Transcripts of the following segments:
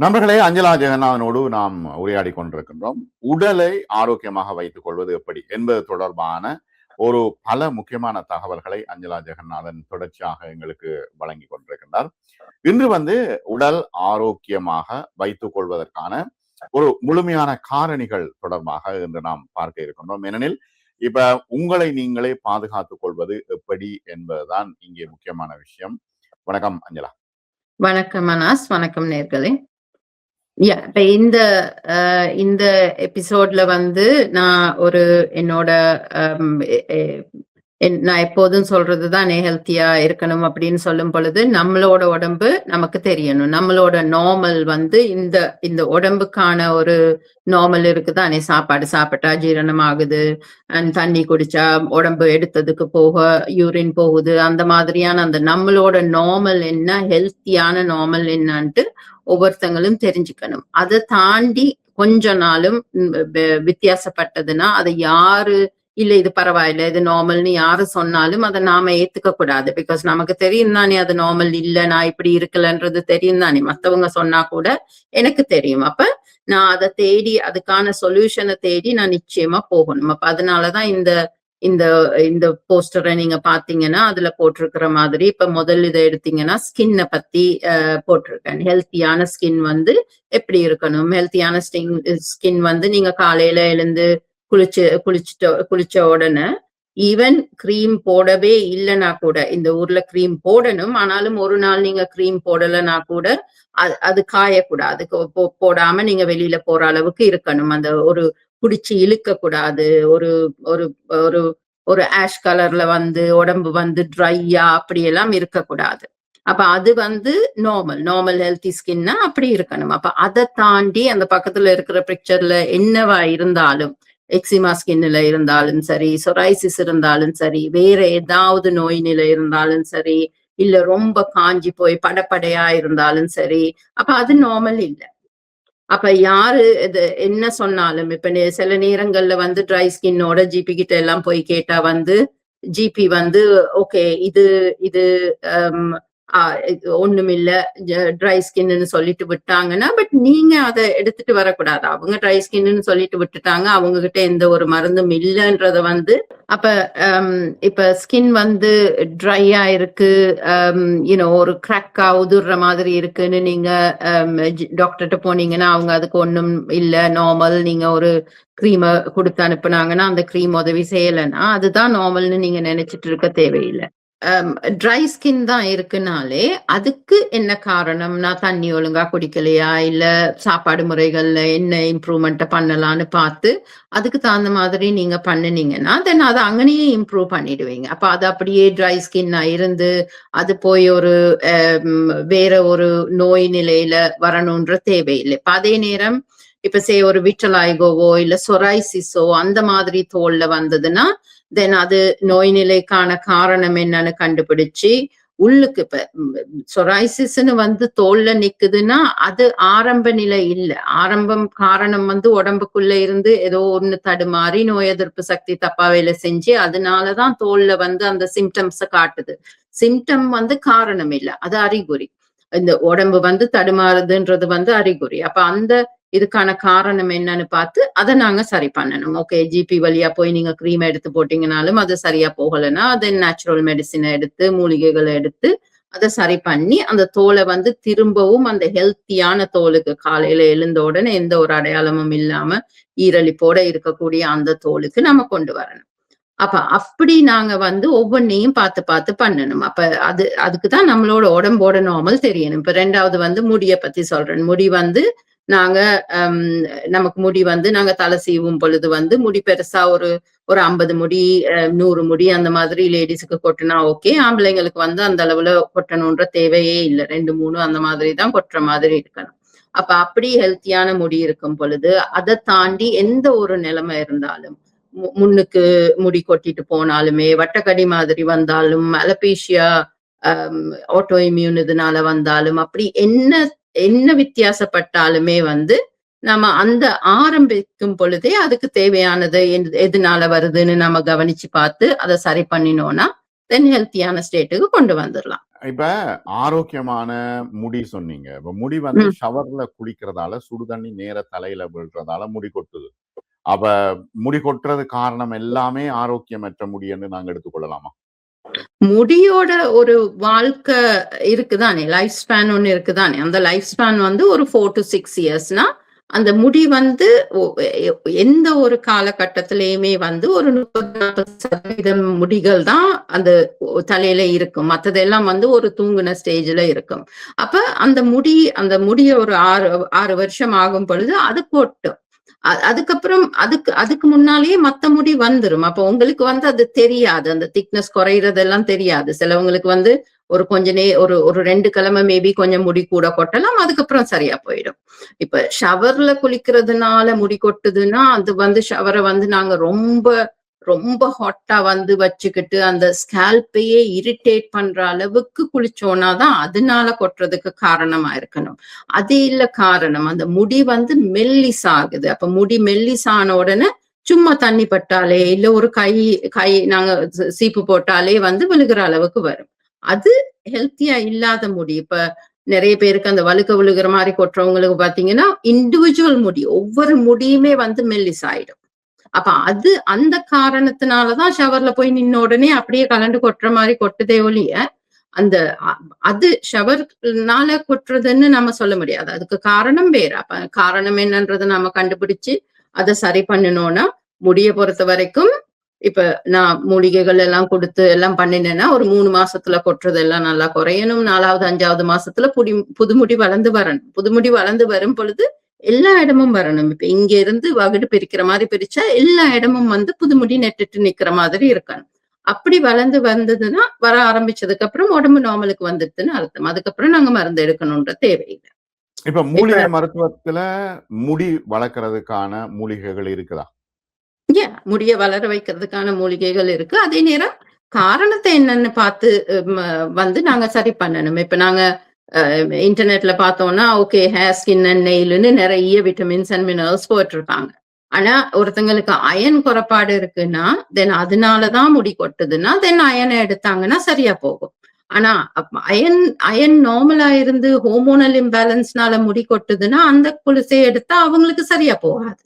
நண்பர்களே, அஞ்சலா ஜெகநாதனோடு நாம் உரையாடி கொண்டிருக்கின்றோம். உடலை ஆரோக்கியமாக வைத்துக் கொள்வது எப்படி என்பது தொடர்பான ஒரு பல முக்கியமான தகவல்களை அஞ்சலா ஜெகநாதன் தொடர்ச்சியாக எங்களுக்கு வழங்கி கொண்டிருக்கின்றார். இன்று உடல் ஆரோக்கியமாக வைத்துக் கொள்வதற்கான ஒரு முழுமையான காரணிகள் தொடர்பாக இன்று நாம் பார்க்க இருக்கின்றோம். ஏனெனில் இப்ப உங்களை நீங்களே பாதுகாத்துக் கொள்வது எப்படி என்பதுதான் இங்கே முக்கியமான விஷயம். வணக்கம் அஞ்சலா. வணக்கம் அனாஸ். வணக்கம் நேர்களே. இப்ப இந்த எபிசோட்ல நான் ஒரு என்னோட நான் எப்போதும் சொல்றதுதான் ஹெல்த்தியா இருக்கணும் அப்படின்னு சொல்லும் பொழுது, நம்மளோட உடம்பு நமக்கு தெரியணும். நம்மளோட நார்மல் இந்த இந்த உடம்புக்கான ஒரு நார்மல் இருக்குதானே. சாப்பாடு சாப்பிட்டா ஜீரணம் ஆகுது, தண்ணி குடிச்சா உடம்பு எடுத்ததுக்கு போக யூரின் போகுது. அந்த மாதிரியான அந்த நம்மளோட நார்மல் என்ன, ஹெல்த்தியான நார்மல் என்னன்ட்டு ஒவ்வொருத்தங்களும் தெரிஞ்சுக்கணும். அதை தாண்டி கொஞ்ச நாளும் வித்தியாசப்பட்டதுன்னா அதை யாரு இல்ல இது பரவாயில்ல, இது நார்மல்னு யாரு சொன்னாலும் அதை நாம ஏத்துக்க கூடாது. பிகாஸ் நமக்கு தெரியும் தானே அது நார்மல் இல்ல, நான் இப்படி இருக்கலன்றது தெரியும் தானே. மத்தவங்க சொன்னா கூட எனக்கு தெரியும். அப்ப நான் அதை தேடி அதுக்கான சொல்யூஷனை தேடி நான் நிச்சயமா போகணும். அப்ப அதனாலதான் இந்த இந்த இந்த போஸ்டரை நீங்க பாத்தீங்கன்னா அதுல போட்டிருக்கிற மாதிரி இப்ப முதல் இதை எடுத்தீங்கன்னா ஸ்கின்னை பத்தி போட்டிருக்கேன். ஹெல்த்தியான ஸ்கின் எப்படி இருக்கணும். ஹெல்த்தியான ஸ்கின் நீங்க காலையில எழுந்து குளிச்ச உடனே ஈவன் கிரீம் போடவே இல்லைன்னா கூட, இந்த ஊர்ல கிரீம் போடணும், ஆனாலும் ஒரு நாள் நீங்க கிரீம் போடலைன்னா கூட அது காயக்கூடாது. போடாம நீங்க வெளியில போற அளவுக்கு இருக்கணும். அந்த ஒரு பிடிச்சி இழுக்க கூடாது. ஒரு ஒரு ஒரு ஒரு ஆஷ் கலர்ல உடம்பு ட்ரையா அப்படியெல்லாம் இருக்கக்கூடாது. அப்ப அது நார்மல் ஹெல்த்தி ஸ்கின்னா அப்படி இருக்கணும். அப்ப அதை தாண்டி அந்த பக்கத்துல இருக்கிற பிக்சர்ல என்னவா இருந்தாலும், எக்ஸிமா ஸ்கின்ல இருந்தாலும் சரி, சொரைசிஸ் இருந்தாலும் சரி, வேற ஏதாவது நோய் நிலை இருந்தாலும் சரி, இல்ல ரொம்ப காஞ்சி போய் படப்படையா இருந்தாலும் சரி, அப்ப அது நார்மல் இல்லை. அப்ப யாரு இது என்ன சொன்னாலும், இப்ப சில நேரங்கள்ல ட்ரை ஸ்கின்னோட ஜிபி கிட்ட எல்லாம் போய் கேட்டா ஜிபி ஓகே இது இது ஒண்ணுமில்ல ட்ரை ஸ்கின்னு சொல்லிட்டு விட்டாங்கன்னா, பட் நீங்க அதை எடுத்துட்டு வரக்கூடாது. அவங்க ட்ரை ஸ்கின்னு சொல்லிட்டு விட்டுட்டாங்க, அவங்க கிட்ட எந்த ஒரு மருந்தும் இல்லைன்றத அப்ப இப்ப ஸ்கின் ட்ரையா இருக்கு, ஒரு கிராக்கா உதுர்ற மாதிரி இருக்குன்னு நீங்க டாக்டர்கிட்ட போனீங்கன்னா அவங்க அதுக்கு ஒண்ணும் இல்ல, நார்மல், நீங்க ஒரு கிரீமை கொடுத்து அனுப்புனாங்கன்னா அந்த கிரீம் உதவி செய்யலைன்னா அதுதான் நார்மல்னு நீங்க நினைச்சிட்டு இருக்க தேவையில்லை. ட்ரை ஸ்கின் தான் இருக்குனாலே அதுக்கு என்ன காரணம், நான் தண்ணி ஒழுங்கா குடிக்கலையா, இல்ல சாப்பாடு முறைகள்ல என்ன இம்ப்ரூவ்மெண்ட் பண்ணலான்னு பார்த்து அதுக்கு தகுந்த மாதிரி நீங்க பண்ணினீங்கன்னா தென் அதை அங்கனையே இம்ப்ரூவ் பண்ணிடுவீங்க. அப்ப அது அப்படியே ட்ரை ஸ்கின்னா இருந்து அது போய் ஒரு வேற ஒரு நோய் நிலையில வரணும்ன்ற தேவையில்லை. இப்ப அதே நேரம் இப்ப ஒரு விட்டலாய்கோவோ இல்ல சொரைசிஸோ அந்த மாதிரி தோல்ல வந்ததுன்னா தென் அது நோய் நிலைக்கான காரணம் என்னன்னு கண்டுபிடிச்சு உள்ளுக்கு இப்ப சொரைசிஸ்ன்னு தோல்ல நிக்குதுன்னா அது ஆரம்ப நிலை இல்லை. ஆரம்பம் காரணம் உடம்புக்குள்ள இருந்து ஏதோ ஒண்ணு தடுமாறி நோய் எதிர்ப்பு சக்தி தப்பா வேலை செஞ்சு அதனாலதான் தோல்ல அந்த சிம்டம்ஸ காட்டுது. சிம்டம் காரணம் இல்லை, அது அறிகுறி. இந்த உடம்பு தடுமாறுதுன்றது அறிகுறி. அப்ப அந்த இதுக்கான காரணம் என்னன்னு பார்த்து அதை நாங்க சரி பண்ணணும். ஓகே, ஜிபி வழியா போய் நீங்க கிரீம் எடுத்து போட்டீங்கன்னாலும் அது சரியா போகலைன்னா அதை நேச்சுரல் மெடிசினை எடுத்து மூலிகைகளை எடுத்து அதை சரி பண்ணி அந்த தோலை திரும்பவும் அந்த ஹெல்த்தியான தோலுக்கு காலையில எழுந்த உடனே எந்த ஒரு அடையாளமும் இல்லாம ஈரலிப்போட இருக்கக்கூடிய அந்த தோலுக்கு நம்ம கொண்டு வரணும். அப்ப அப்படி நாங்க ஒவ்வொன்னையும் பார்த்து பார்த்து பண்ணணும். அப்ப அதுக்குதான் நம்மளோட உடம்போட நார்மல் தெரியணும். இப்ப ரெண்டாவது முடிய பத்தி சொல்றேன். முடி நாங்க நமக்கு முடி நாங்க தலை சீவும் பொழுது முடி பெருசா ஒரு 50 முடி 100 முடி அந்த மாதிரி லேடிஸுக்கு கொட்டினா ஓகே. ஆம்பளைங்களுக்கு அந்த அளவுல கொட்டணும்ன்ற தேவையே இல்லை. 2 3 அந்த மாதிரி தான் கொட்டுற மாதிரி இருக்கணும். அப்ப அப்படி ஹெல்த்தியான முடி இருக்கும் பொழுது அதை தாண்டி எந்த ஒரு நிலைமை இருந்தாலும், முன்னுக்கு முடி கொட்டிட்டு போனாலுமே, வட்டக்கடி மாதிரி வந்தாலும், அலபீஷியா ஆட்டோ இம்யூன் இதனால வந்தாலும், அப்படி என்ன வித்தியாசப்பட்டாலுமே நம்ம அந்த ஆரம்பிக்கும் பொழுதே அதுக்கு தேவையானது எதனால வருதுன்னு நம்ம கவனிச்சு பார்த்து அதை சரி பண்ணினோம்னா தென் ஹெல்த்தியான ஸ்டேட்டுக்கு கொண்டு வந்துடலாம். இப்ப ஆரோக்கியமான முடி சொன்னீங்க. இப்ப முடி வந்து ஷவர்ல குளிக்கிறதால சுடு தண்ணி நேர தலையில விழுறதால முடி கொட்டுது. அப்ப முடி கொட்டுறது காரணம் எல்லாமே ஆரோக்கியமற்ற முடின்னு நாங்க எடுத்துக்கொள்ளலாமா? முடியோட ஒரு வாழ்க்கை இருக்குதானே, லைஃப் ஸ்பேன் ஒண்ணு இருக்குதானே. அந்த லைஃப் ஸ்பேன் வந்து ஒரு 4 to 6 இயர்ஸ்னா, அந்த முடி வந்து எந்த ஒரு காலகட்டத்திலயுமே வந்து ஒரு 30-40% முடிகள் தான் அந்த தலையில இருக்கும். மத்ததெல்லாம் வந்து ஒரு தூங்குன ஸ்டேஜ்ல இருக்கும். அப்ப அந்த முடிய ஒரு 6 வருஷம் ஆகும் பொழுது அது கொட்டும். அதுக்கப்புறம் அதுக்கு முன்னாலேயே மத்த முடி வந்துரும். அப்ப உங்களுக்கு வந்து அது தெரியாது. அந்த திக்னஸ் குறையறதெல்லாம் தெரியாது. சிலவங்களுக்கு வந்து ஒரு கொஞ்ச ஒரு 2 கிழமை மேபி கொஞ்சம் முடி கூட கொட்டலாம். அதுக்கப்புறம் சரியா போயிடும். இப்ப ஷவர்ல குளிக்கிறதுனால முடி கொட்டுதுன்னா, அது வந்து ஷவர வந்து நாங்க ரொம்ப ரொம்ப ஹாட்டா வந்து வச்சுக்கிட்டு அந்த ஸ்கேல்பையே இரிட்டேட் பண்ற அளவுக்கு குளிச்சோம்னா தான் அதனால கொட்டுறதுக்கு காரணமா இருக்கணும். அது இல்ல காரணம். அந்த முடி வந்து மெல்லிசாகுது. அப்ப முடி மெல்லிசான உடனே சும்மா தண்ணி பட்டாலே இல்ல ஒரு கை நாங்க சீப்பு போட்டாலே வந்து விழுகிற அளவுக்கு வரும். அது ஹெல்த்தியா இல்லாத முடி. இப்ப நிறைய பேருக்கு அந்த வழுக்க விழுகிற மாதிரி கொட்டுறவங்களுக்கு பாத்தீங்கன்னா இண்டிவிஜுவல் முடி ஒவ்வொரு முடியுமே வந்து மெல்லிசாயிடும். அப்ப அந்த காரணத்தினாலதான் ஷவர்ல போய் நின்ன உடனே அப்படியே கலண்டு கொட்டுற மாதிரி கொட்டுதே ஒழிய அந்த அது ஷவர்னால கொட்டுறதுன்னு நம்ம சொல்ல முடியாது. அதுக்கு காரணம் வேற. அப்ப காரணம் என்னன்றதை நம்ம கண்டுபிடிச்சு அதை சரி பண்ணணும்னா முடிய பொறுத்த வரைக்கும் இப்ப நான் மூலிகைகள் எல்லாம் கொடுத்து எல்லாம் பண்ணினேன்னா ஒரு 3 மாசத்துல கொட்டுறது எல்லாம் நல்லா குறையணும். 4வது 5வது மாசத்துல புதுமுடி வளர்ந்து வரணும். புதுமுடி வளர்ந்து வரும் பொழுது எல்லா இடமும் வரணும். இப்ப இங்க இருந்து வகுடு பிரிக்கிற மாதிரி பிரிச்சா எல்லா இடமும் வந்து புதுமுடி நெட்டுட்டு நிக்கிற மாதிரி இருக்கணும். அப்படி வளர்ந்து வந்ததுன்னா வர ஆரம்பிச்சதுக்கு அப்புறம் உடம்பு நார்மலுக்கு வந்துடுதுன்னு அர்த்தம். அதுக்கப்புறம் நாங்க மருந்து எடுக்கணும்ன்ற தேவையில்லை. இப்ப மூலிகை மருத்துவத்துல முடி வளர்க்கறதுக்கான மூலிகைகள் இருக்குதா? முடிய வளர வைக்கிறதுக்கான மூலிகைகள் இருக்கு. அதே நேரம் காரணத்தை என்னன்னு பார்த்து வந்து நாங்க சரி பண்ணணும். இப்ப நாங்க இன்டர்நெட்ல பார்த்தோம்னா ஓகே ஹேர் ஸ்கின் அண்ட் நெயில்னு நிறைய விட்டமின்ஸ் அண்ட் மினரல்ஸ் போட்டிருக்காங்க. ஆனா ஒருத்தங்களுக்கு அயன் குறைபாடு இருக்குன்னா தென் அதனாலதான் முடி கொட்டுதுன்னா தென் அயனை எடுத்தாங்கன்னா சரியா போகும். ஆனா அயன் நார்மலா இருந்து ஹோமோனல் இம்பேலன்ஸ்னால முடி கொட்டுதுன்னா அந்த குளிசை எடுத்தா அவங்களுக்கு சரியா போகாது.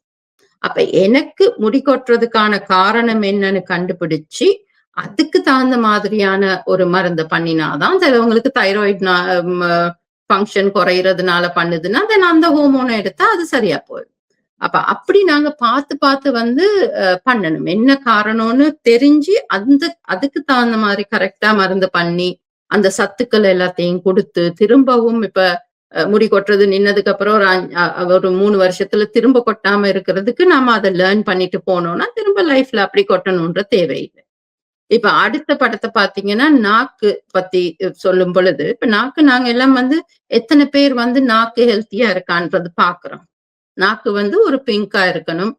அப்ப எனக்கு முடி கொட்டுறதுக்கான காரணம் என்னன்னு கண்டுபிடிச்சு அதுக்கு தகுந்த மாதிரியான ஒரு மருந்தை பண்ணினாதான் சிலவங்களுக்கு தைராய்டு ஃபங்க்ஷன் குறையறதுனால பண்ணுதுன்னா தென் அந்த ஹோமோனை எடுத்தா அது சரியா போயிடும். அப்ப அப்படி நாங்க பார்த்து வந்து பண்ணணும். என்ன காரணம்னு தெரிஞ்சு அதுக்கு தகுந்த மாதிரி கரெக்டா மருந்து பண்ணி அந்த சத்துக்கள் எல்லாத்தையும் கொடுத்து திரும்பவும் இப்ப முடி கொட்டுறது நின்னதுக்கு அப்புறம் ஒரு 3 வருஷத்துல திரும்ப கொட்டாம இருக்கிறதுக்கு நாம அதை லேர்ன் பண்ணிட்டு போனோம்னா திரும்ப லைஃப்ல அப்படி கொட்டணும்ன்ற தேவையில்லை. இப்ப அடுத்த படத்தை பாத்தீங்கன்னா நாக்கு பத்தி சொல்லும் பொழுது இப்ப நாங்க எல்லாம் வந்து எத்தனை பேர் வந்து நாக்கு ஹெல்த்தியா இருக்கான்றது பாக்குறோம். நாக்கு வந்து ஒரு பிங்கா இருக்கணும்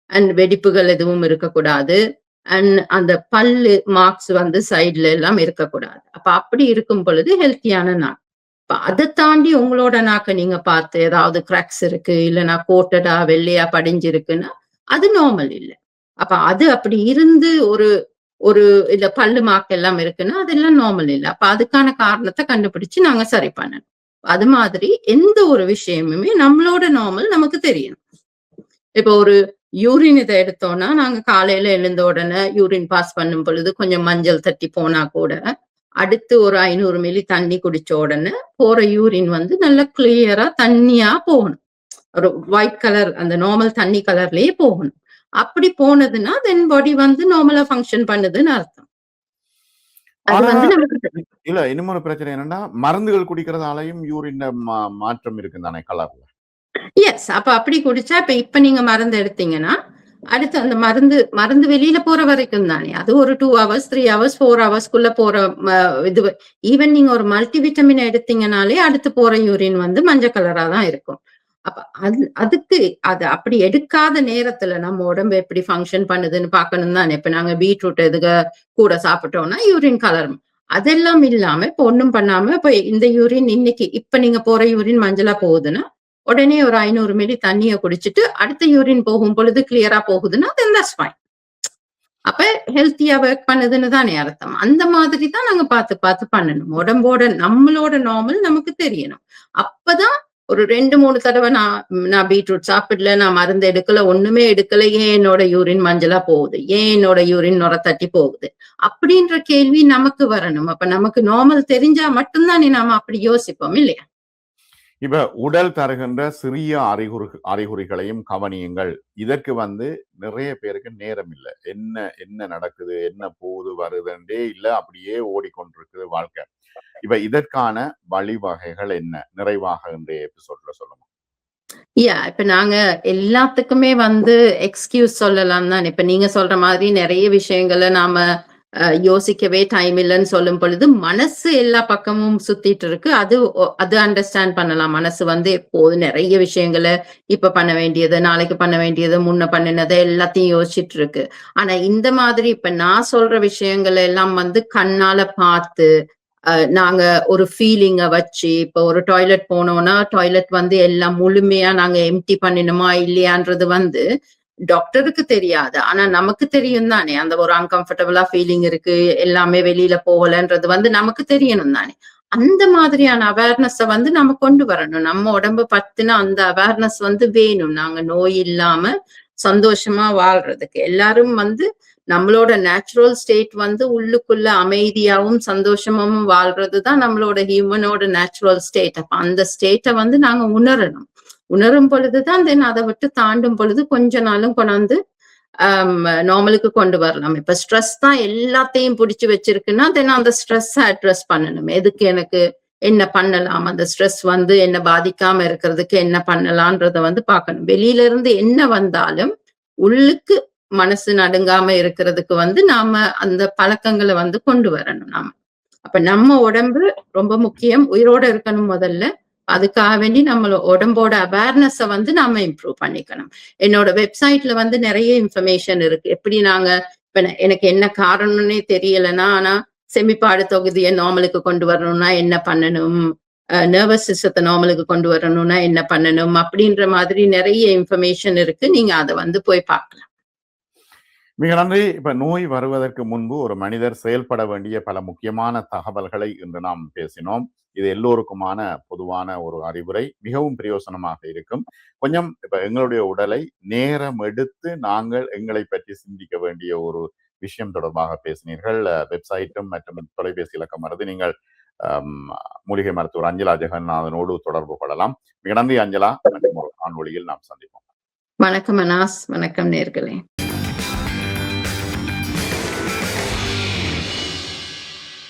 அண்ட் வெடிப்புகள் எதுவும் இருக்கக்கூடாது அண்ட் அந்த பல்லு மார்க்ஸ் வந்து சைட்ல எல்லாம் இருக்கக்கூடாது. அப்ப அப்படி இருக்கும் பொழுது ஹெல்த்தியான நாக்கு. இப்ப அதை தாண்டி உங்களோட நாக்க நீங்க பார்த்து ஏதாவது கிராக்ஸ் இருக்கு இல்லைன்னா கோட்டடா வெள்ளையா படிஞ்சிருக்குன்னா அது நார்மல் இல்லை. அப்ப அது அப்படி இருந்து ஒரு இல்ல பல்லு மார்க் எல்லாம் இருக்குன்னா அதெல்லாம் நார்மல் இல்லை. அப்ப அதுக்கான காரணத்தை கண்டுபிடிச்சு நாங்க சரி பண்ணணும். அது மாதிரி எந்த ஒரு விஷயமுமே நம்மளோட நார்மல் நமக்கு தெரியணும். இப்ப ஒரு யூரின் இதை எடுத்தோம்னா நாங்க காலையில எழுந்த உடனே யூரின் பாஸ் பண்ணும் பொழுது கொஞ்சம் மஞ்சள் தட்டி போனா கூட அடுத்து ஒரு 500 மில்லி தண்ணி குடிச்ச உடனே போற யூரின் வந்து நல்லா கிளியரா தண்ணியா போகணும். ஒரு ஒயிட் கலர் அந்த நார்மல் தண்ணி கலர்லயே போகணும். அப்படி போனதுன்னா தென் பாடி வந்து நார்மலா ஃபங்க்ஷன் பண்ணுதுன்னு அர்த்தம். அது வந்து நமக்கு இல்ல இன்னொரு பிரச்சனை என்னன்னா மருந்துகள் குடிக்கிறதாலையும் யூரின் மாற்றம் இருக்கு தானே கலர்ல. எஸ். அப்ப அப்படி குடிச்சா இப்ப நீங்க மருந்து எடுத்தீங்கன்னா அடுத்து அந்த மருந்து வெளியில போற வரைக்கும் தானே. அது ஒரு 2 hours 3 hours 4 ஹவர்ஸ்க்குள்ள போற இது. ஈவன் நீங்க ஒரு மல்டி விட்டமின் எடுத்தீங்கனாலே அடுத்து போற யூரின் வந்து மஞ்சள் கலரா தான் இருக்கும். அப்ப அதுக்கு அது அப்படி எடுக்காத நேரத்துல நம்ம உடம்பு எப்படி ஃபங்க்ஷன் பண்ணுதுன்னு பாக்கணும் தானே. இப்ப நாங்க பீட்ரூட் எதுக்கு கூட சாப்பிட்டோம்னா யூரின் கலர் அதெல்லாம் இல்லாம இப்ப ஒண்ணும் பண்ணாம இப்ப இந்த யூரின் இன்னைக்கு இப்ப நீங்க போற யூரின் மஞ்சளா போகுதுன்னா உடனே ஒரு 500 மில்லி தண்ணியை குடிச்சிட்டு அடுத்த யூரின் போகும் பொழுது கிளியரா போகுதுன்னா தென் தட்ஸ் ஃபைன். அப்ப ஹெல்த்தியா ஒர்க் பண்ணுதுன்னு தானே அர்த்தம். அந்த மாதிரி தான் நாங்க பார்த்து பார்த்து பண்ணணும். உடம்போட நம்மளோட நார்மல் நமக்கு தெரியணும். அப்பதான் ஒரு 2, 3 தடவ நான் பீட்ரூட் சாப்பிடல, நான் மருந்து எடுக்கல, ஒண்ணுமே எடுக்கல. ஏன் என்னோட யூரின் மஞ்சளா போகுது? ஏன் என்னோட யூரின் நுர தட்டி போகுது? அப்படின்ற கேள்வி நமக்கு வரணும். அப்ப நமக்கு நார்மல் தெரிஞ்சா மட்டும் தானே நாம அப்படி யோசிப்போம் இல்லையா? இப்ப உடல் தருகின்ற சிறிய அறிகுறிகளையும் கவனியுங்கள். இதற்கு நிறைய பேருக்கு நேரம் இல்ல. என்ன என்ன நடக்குது? என்ன போகுது வருதுன்றே இல்ல. அப்படியே ஓடிக்கொண்டிருக்குது வாழ்க்கை. இப்ப இதற்கான வழிவகைகள் என்ன? நிறைவாக இன்றைய எபிசோட்ல சொல்லுங்க. இப்ப நாங்க எல்லாத்துக்குமே எக்ஸ்கியூஸ் சொல்லலாம் தான். இப்ப நீங்க சொல்ற மாதிரி நெறைய விஷயங்கள நாம யோசிக்கவே டைம் இல்லன்னு சொல்லும் பொழுது, மனசு எல்லா பக்கமும் சுத்திட்டு இருக்கு. அது அண்டர்ஸ்டாண்ட் பண்ணலாம். மனசு எப்போதும் நெறைய விஷயங்கள இப்ப பண்ண வேண்டியது, நாளைக்கு பண்ண வேண்டியது, முன்ன பண்ணினத எல்லாத்தையும் யோசிச்சுட்டு இருக்கு. ஆனா இந்த மாதிரி இப்ப நான் சொல்ற விஷயங்கள் எல்லாம் கண்ணால பார்த்து நாங்க ஒரு ஃபீலிங்க வச்சு, இப்போ ஒரு டாய்லெட் போனோம்னா, டாய்லெட் எல்லாம் முழுமையா நாங்க எம்ப்டி பண்ணினோமா, இல்லையான்றது டாக்டருக்கு தெரியாது. ஆனா நமக்கு தெரியும் தானே. அந்த ஒரு அன்கம்ஃபர்டபுளா ஃபீலிங் இருக்கு, எல்லாமே வெளியில போகலன்றது நமக்கு தெரியணும் தானே. அந்த மாதிரியான அவேர்னஸ நம்ம கொண்டு வரணும். நம்ம உடம்ப பத்தின அந்த அவேர்னஸ் வேணும். நாங்க நோய் இல்லாம சந்தோஷமா வாழ்றதுக்கு. எல்லாரும் நம்மளோட நேச்சுரல் ஸ்டேட் உள்ளுக்குள்ள அமைதியாவும் சந்தோஷமாவும் வாழ்றது தான் நம்மளோட ஹியூமனோட நேச்சுரல் ஸ்டேட். அப்ப அந்த ஸ்டேட்டை நாங்க உணரணும். உணரும் பொழுதுதான் தென் அதை விட்டு தாண்டும் பொழுது கொஞ்ச நாளும் கொண்டாந்து நார்மலுக்கு கொண்டு வரலாம். இப்ப ஸ்ட்ரெஸ் தான் எல்லாத்தையும் பிடிச்சு வச்சிருக்குன்னா தென் அந்த ஸ்ட்ரெஸ் அட்ரஸ் பண்ணணும். எதுக்கு எனக்கு என்ன பண்ணலாம், அந்த ஸ்ட்ரெஸ் என்ன பாதிக்காம இருக்கிறதுக்கு என்ன பண்ணலாம்ன்றத பார்க்கணும். வெளியில இருந்து என்ன வந்தாலும் உள்ளுக்கு மனசு நடுங்காம இருக்கிறதுக்கு நாம அந்த பழக்கங்களை கொண்டு வரணும் நாம. அப்ப நம்ம உடம்பு ரொம்ப முக்கியம். உயிரோட இருக்கணும் முதல்ல. அதுக்காக வேண்டி நம்ம உடம்போட அவேர்னஸ நாம இம்ப்ரூவ் பண்ணிக்கணும். என்னோட வெப்சைட்ல நிறைய இன்ஃபர்மேஷன் இருக்கு. எப்படி நாங்க இப்ப எனக்கு என்ன காரணம்னே தெரியலன்னா, ஆனா செமிப்பாடு தொகுதியை நார்மலுக்கு கொண்டு வரணும்னா என்ன பண்ணணும், நர்வஸ் சிஸ்டத்தை நார்மலுக்கு கொண்டு வரணும்னா என்ன பண்ணணும், அப்படின்ற மாதிரி நிறைய இன்ஃபர்மேஷன் இருக்கு. நீங்க அதை போய் பார்க்கலாம். மிக நன்றி. இப்ப நோய் வருவதற்கு முன்பு ஒரு மனிதர் செயல்பட வேண்டிய பல முக்கியமான தகவல்களை இன்று நாம் பேசினோம். இது எல்லோருக்குமான பொதுவான ஒரு அறிவுரை. மிகவும் பிரயோசனமாக இருக்கும். கொஞ்சம் இப்ப எங்களுடைய உடலை நேரம் எடுத்து நாங்கள் எங்களை பற்றி சிந்திக்க வேண்டிய ஒரு விஷயம் தொடர்பாக பேசினீர்கள். வெப்சைட்டும் மற்றும் தொலைபேசி இலக்கம் வருது. நீங்கள் மூலிகை மருத்துவர் அஞ்சலா ஜெகநாதனோடு தொடர்பு கொள்ளலாம். மிக நன்றி அஞ்சலா. காணொளியில் நாம் சந்திப்போம். வணக்கம் அனாஸ். வணக்கம் நேர்களே.